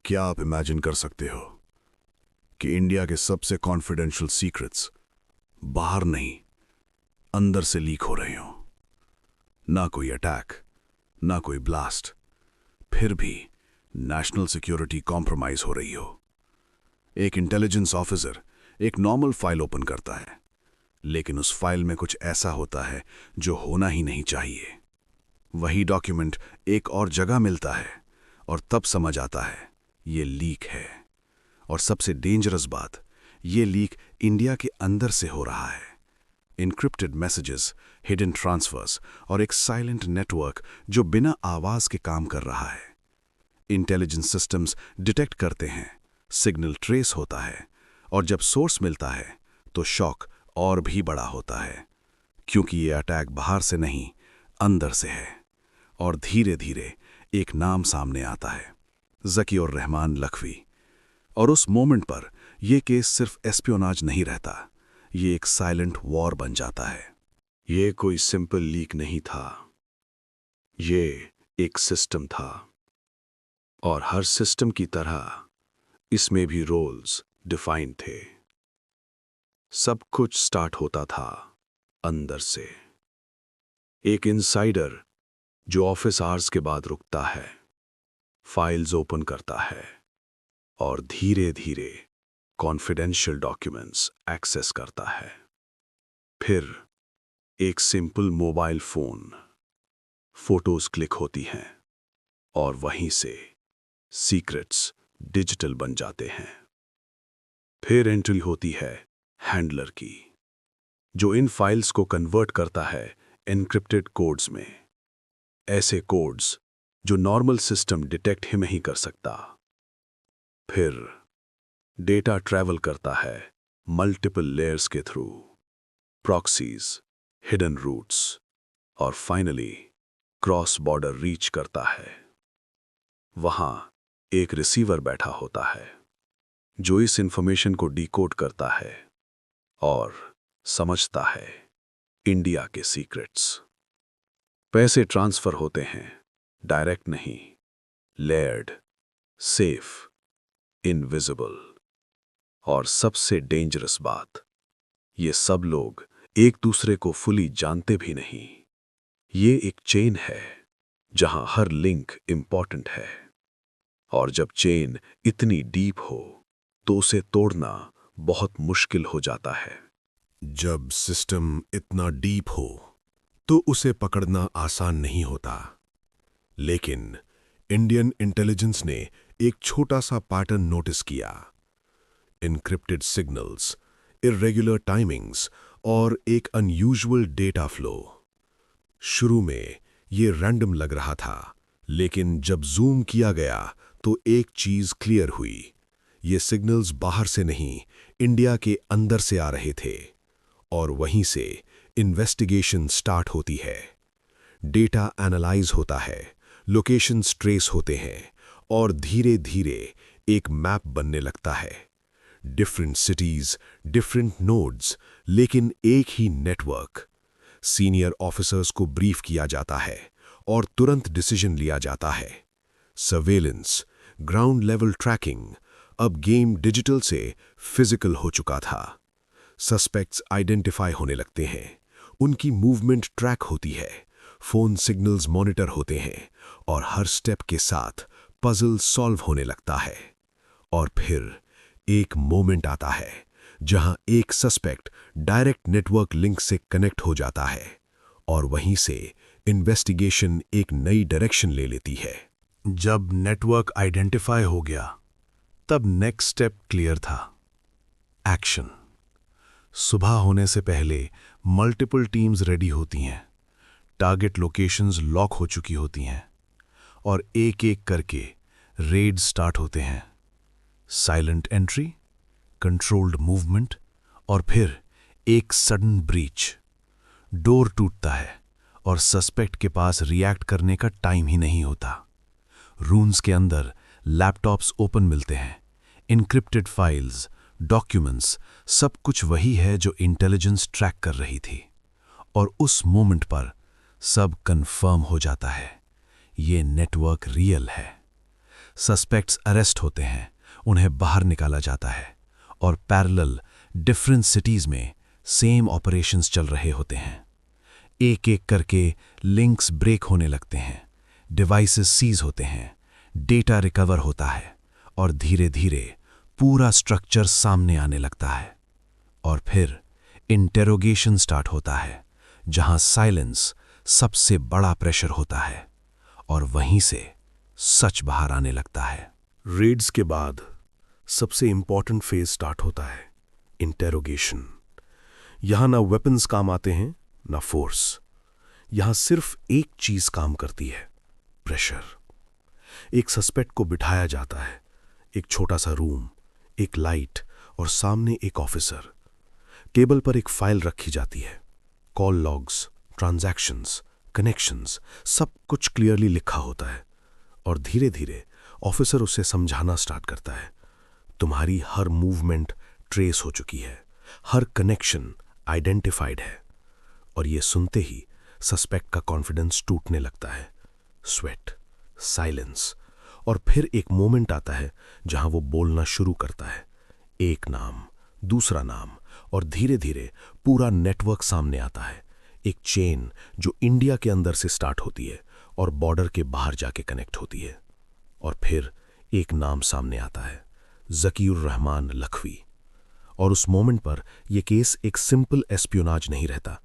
क्या आप इमेजिन कर सकते हो कि इंडिया के सबसे कॉन्फिडेंशियल सीक्रेट्स बाहर नहीं, अंदर से लीक हो रहे हों? ना कोई अटैक, ना कोई ब्लास्ट, फिर भी नेशनल सिक्योरिटी कॉम्प्रोमाइज हो रही हो। एक इंटेलिजेंस ऑफिसर एक नॉर्मल फाइल ओपन करता है, लेकिन उस फाइल में कुछ ऐसा होता है जो होना ही नहीं चाहिए। वही डॉक्यूमेंट एक और जगह मिलता है और तब समझ आता है ये लीक है। और सबसे डेंजरस बात, ये लीक इंडिया के अंदर से हो रहा है। इनक्रिप्टेड मैसेजेस, हिडन ट्रांसफर्स और एक साइलेंट नेटवर्क जो बिना आवाज के काम कर रहा है। इंटेलिजेंस सिस्टम्स डिटेक्ट करते हैं, सिग्नल ट्रेस होता है, और जब सोर्स मिलता है तो शॉक और भी बड़ा होता है, क्योंकि ये अटैक बाहर से नहीं, अंदर से है। और धीरे धीरे एक नाम सामने आता है, ज़कीउर रहमान लखवी। और उस मोमेंट पर यह केस सिर्फ एस्पियोनाज नहीं रहता, ये एक साइलेंट वॉर बन जाता है। ये कोई सिंपल लीक नहीं था, ये एक सिस्टम था। और हर सिस्टम की तरह इसमें भी रोल्स डिफाइंड थे। सब कुछ स्टार्ट होता था अंदर से। एक इनसाइडर जो ऑफिस आवर्स के बाद रुकता है, फाइल्स ओपन करता है और धीरे धीरे कॉन्फिडेंशियल डॉक्यूमेंट्स एक्सेस करता है। फिर एक simple mobile phone, photos click होती हैं और वहीं से सीक्रेट्स डिजिटल बन जाते हैं। फिर एंट्री होती है हैंडलर की, जो इन फाइल्स को कन्वर्ट करता है एन्क्रिप्टेड कोड्स में, ऐसे कोड्स जो नॉर्मल सिस्टम डिटेक्ट ही नहीं कर सकता। फिर डेटा ट्रैवल करता है मल्टीपल लेयर्स के थ्रू, प्रॉक्सीज, हिडन रूट्स, और फाइनली क्रॉस बॉर्डर रीच करता है। वहां एक रिसीवर बैठा होता है जो इस इंफॉर्मेशन को डिकोड करता है और समझता है इंडिया के सीक्रेट्स। पैसे ट्रांसफर होते हैं, डायरेक्ट नहीं, लेयर्ड, सेफ, इनविजिबल। और सबसे डेंजरस बात, ये सब लोग एक दूसरे को फुली जानते भी नहीं। ये एक चेन है जहां हर लिंक इंपॉर्टेंट है, और जब चेन इतनी डीप हो तो उसे तोड़ना बहुत मुश्किल हो जाता है। जब सिस्टम इतना डीप हो तो उसे पकड़ना आसान नहीं होता। लेकिन इंडियन इंटेलिजेंस ने एक छोटा सा पैटर्न नोटिस किया। इनक्रिप्टेड सिग्नल्स, इर्रेगुलर टाइमिंग्स और एक अनयूजुअल डेटा फ्लो। शुरू में ये रैंडम लग रहा था, लेकिन जब जूम किया गया तो एक चीज क्लियर हुई। ये सिग्नल्स बाहर से नहीं, इंडिया के अंदर से आ रहे थे। और वहीं से इन्वेस्टिगेशन स्टार्ट होती है। डेटा एनालाइज होता है, लोकेशंस ट्रेस होते हैं, और धीरे धीरे एक मैप बनने लगता है। डिफरेंट सिटीज, डिफरेंट नोड्स, लेकिन एक ही नेटवर्क। सीनियर ऑफिसर्स को ब्रीफ किया जाता है और तुरंत डिसीजन लिया जाता है। सर्वेलेंस, ग्राउंड लेवल ट्रैकिंग, अब गेम डिजिटल से फिजिकल हो चुका था। सस्पेक्ट्स आइडेंटिफाई होने लगते हैं, उनकी मूवमेंट ट्रैक होती है, फोन सिग्नल्स मॉनिटर होते हैं, और हर स्टेप के साथ पजल सॉल्व होने लगता है। और फिर एक मोमेंट आता है जहां एक सस्पेक्ट डायरेक्ट नेटवर्क लिंक से कनेक्ट हो जाता है, और वहीं से इन्वेस्टिगेशन एक नई डायरेक्शन ले लेती है। जब नेटवर्क आइडेंटिफाई हो गया, तब नेक्स्ट स्टेप क्लियर था, एक्शन। सुबह होने से पहले मल्टीपल टीम्स रेडी होती हैं, टारगेट लोकेशंस लॉक हो चुकी होती हैं, और एक एक करके रेड स्टार्ट होते हैं। साइलेंट एंट्री, कंट्रोल्ड मूवमेंट, और फिर एक सडन ब्रीच। डोर टूटता है और सस्पेक्ट के पास रिएक्ट करने का टाइम ही नहीं होता। रूम्स के अंदर लैपटॉप्स ओपन मिलते हैं, इनक्रिप्टेड फाइल्स, डॉक्यूमेंट्स, सब कुछ वही है जो इंटेलिजेंस ट्रैक कर रही थी। और उस मोमेंट पर सब कंफर्म हो जाता है, ये नेटवर्क रियल है। सस्पेक्ट्स अरेस्ट होते हैं, उन्हें बाहर निकाला जाता है और पैरेलल डिफरेंट सिटीज में सेम ऑपरेशंस चल रहे होते हैं। एक एक करके लिंक्स ब्रेक होने लगते हैं, डिवाइसेस सीज होते हैं, डेटा रिकवर होता है और धीरे धीरे पूरा स्ट्रक्चर सामने आने लगता है। और फिर इंटेरोगेशन स्टार्ट होता है, जहां साइलेंस सबसे बड़ा प्रेशर होता है और वहीं से सच बाहर आने लगता है। रेड्स के बाद सबसे इंपॉर्टेंट फेज स्टार्ट होता है, इंटेरोगेशन। यहां ना वेपन्स काम आते हैं ना फोर्स। यहां सिर्फ एक चीज काम करती है, प्रेशर। एक सस्पेक्ट को बिठाया जाता है, एक छोटा सा रूम, एक लाइट और सामने एक ऑफिसर। टेबल पर एक फाइल रखी जाती है, कॉल लॉग्स, ट्रांजैक्शंस, कनेक्शंस, सब कुछ क्लियरली लिखा होता है। और धीरे धीरे ऑफिसर उसे समझाना स्टार्ट करता है, तुम्हारी हर मूवमेंट ट्रेस हो चुकी है, हर कनेक्शन आइडेंटिफाइड है। और ये सुनते ही सस्पेक्ट का कॉन्फिडेंस टूटने लगता है। स्वेट, साइलेंस, और फिर एक मोमेंट आता है जहां वो बोलना शुरू करता है। एक नाम, दूसरा नाम, और धीरे धीरे पूरा नेटवर्क सामने आता है। एक चेन जो इंडिया के अंदर से स्टार्ट होती है और बॉर्डर के बाहर जाके कनेक्ट होती है। और फिर एक नाम सामने आता है, ज़कीउर रहमान लखवी। और उस मोमेंट पर यह केस एक सिंपल एस्पियोनाज नहीं रहता,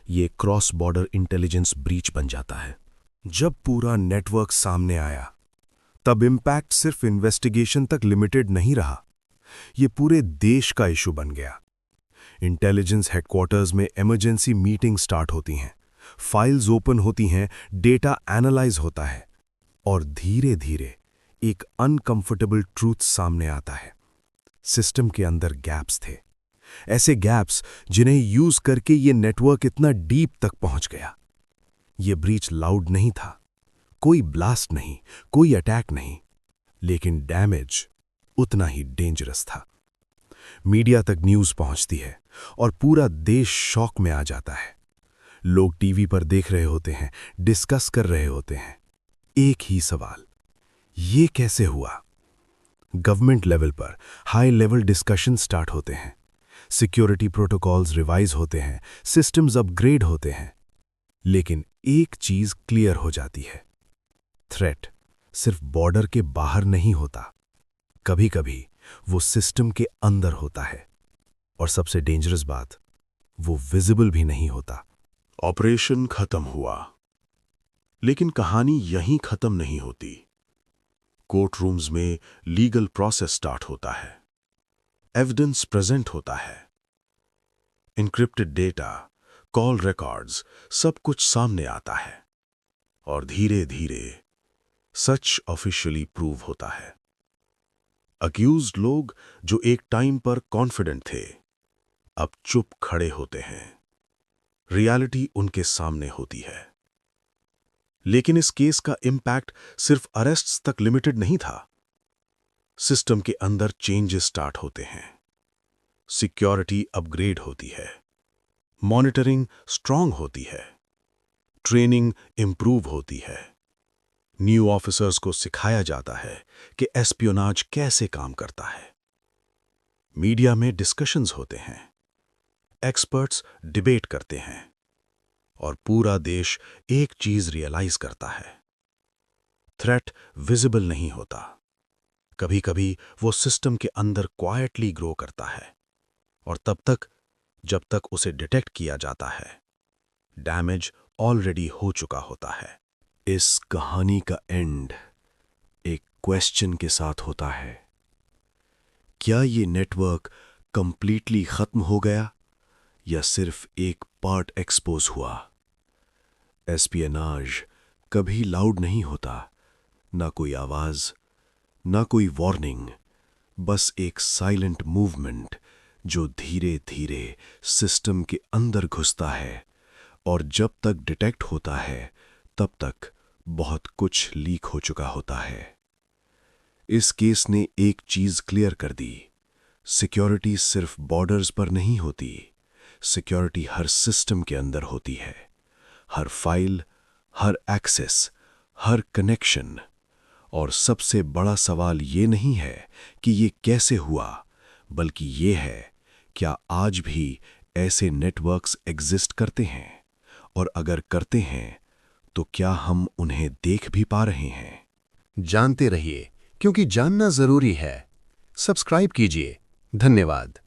ये क्रॉस बॉर्डर इंटेलिजेंस ब्रीच बन जाता है। जब पूरा नेटवर्क सामने आया, तब इंपैक्ट सिर्फ इन्वेस्टिगेशन तक लिमिटेड नहीं रहा, ये पूरे देश का इशू बन गया। इंटेलिजेंस हेडक्वार्टर्स में इमरजेंसी मीटिंग स्टार्ट होती हैं, फाइल्स ओपन होती हैं, डेटा एनालाइज होता है और धीरे धीरे एक अनकंफर्टेबल ट्रूथ सामने आता है। सिस्टम के अंदर गैप्स थे, ऐसे गैप्स जिन्हें यूज करके ये नेटवर्क इतना डीप तक पहुंच गया। ये ब्रीच लाउड नहीं था, कोई ब्लास्ट नहीं, कोई अटैक नहीं, लेकिन डैमेज उतना ही डेंजरस था। मीडिया तक न्यूज पहुंचती है और पूरा देश शॉक में आ जाता है। लोग टीवी पर देख रहे होते हैं, डिस्कस कर रहे होते हैं। एक ही सवाल, ये कैसे हुआ? गवर्नमेंट लेवल पर हाई लेवल डिस्कशन स्टार्ट होते हैं, सिक्योरिटी प्रोटोकॉल्स रिवाइज होते हैं, सिस्टम्स अपग्रेड होते हैं। लेकिन एक चीज क्लियर हो जाती है, थ्रेट सिर्फ बॉर्डर के बाहर नहीं होता, कभी कभी वो सिस्टम के अंदर होता है। और सबसे डेंजरस बात, वो विजिबल भी नहीं होता। ऑपरेशन खत्म हुआ, लेकिन कहानी यहीं खत्म नहीं होती। कोर्ट रूम्स में लीगल प्रोसेस स्टार्ट होता है, एविडेंस प्रेजेंट होता है, इनक्रिप्टेड डेटा, कॉल रिकॉर्ड्स, सब कुछ सामने आता है और धीरे धीरे सच ऑफिशियली प्रूव होता है। अक्यूज्ड लोग जो एक टाइम पर कॉन्फिडेंट थे, अब चुप खड़े होते हैं। रियलिटी उनके सामने होती है। लेकिन इस केस का इंपैक्ट सिर्फ अरेस्ट्स तक लिमिटेड नहीं था। सिस्टम के अंदर चेंजेस स्टार्ट होते हैं, सिक्योरिटी अपग्रेड होती है, मॉनिटरिंग स्ट्रांग होती है, ट्रेनिंग इंप्रूव होती है। न्यू ऑफिसर्स को सिखाया जाता है कि एस्पियोनाज कैसे काम करता है। मीडिया में डिस्कशंस होते हैं, एक्सपर्ट्स डिबेट करते हैं और पूरा देश एक चीज रियलाइज करता है, थ्रेट विजिबल नहीं होता। कभी कभी वो सिस्टम के अंदर क्वाइटली ग्रो करता है और तब तक जब तक उसे डिटेक्ट किया जाता है, डैमेज ऑलरेडी हो चुका होता है। इस कहानी का एंड एक क्वेश्चन के साथ होता है, क्या ये नेटवर्क कंप्लीटली खत्म हो गया या सिर्फ एक पार्ट एक्सपोज हुआ? एस्पियोनाज कभी लाउड नहीं होता, ना कोई आवाज, ना कोई वार्निंग, बस एक साइलेंट मूवमेंट जो धीरे धीरे सिस्टम के अंदर घुसता है और जब तक डिटेक्ट होता है तब तक बहुत कुछ लीक हो चुका होता है। इस केस ने एक चीज क्लियर कर दी, सिक्योरिटी सिर्फ बॉर्डर्स पर नहीं होती, सिक्योरिटी हर सिस्टम के अंदर होती है। हर फाइल, हर एक्सेस, हर कनेक्शन। और सबसे बड़ा सवाल ये नहीं है कि ये कैसे हुआ, बल्कि ये है, क्या आज भी ऐसे नेटवर्क्स एग्जिस्ट करते हैं? और अगर करते हैं, तो क्या हम उन्हें देख भी पा रहे हैं? जानते रहिए, क्योंकि जानना जरूरी है। सब्सक्राइब कीजिए। धन्यवाद।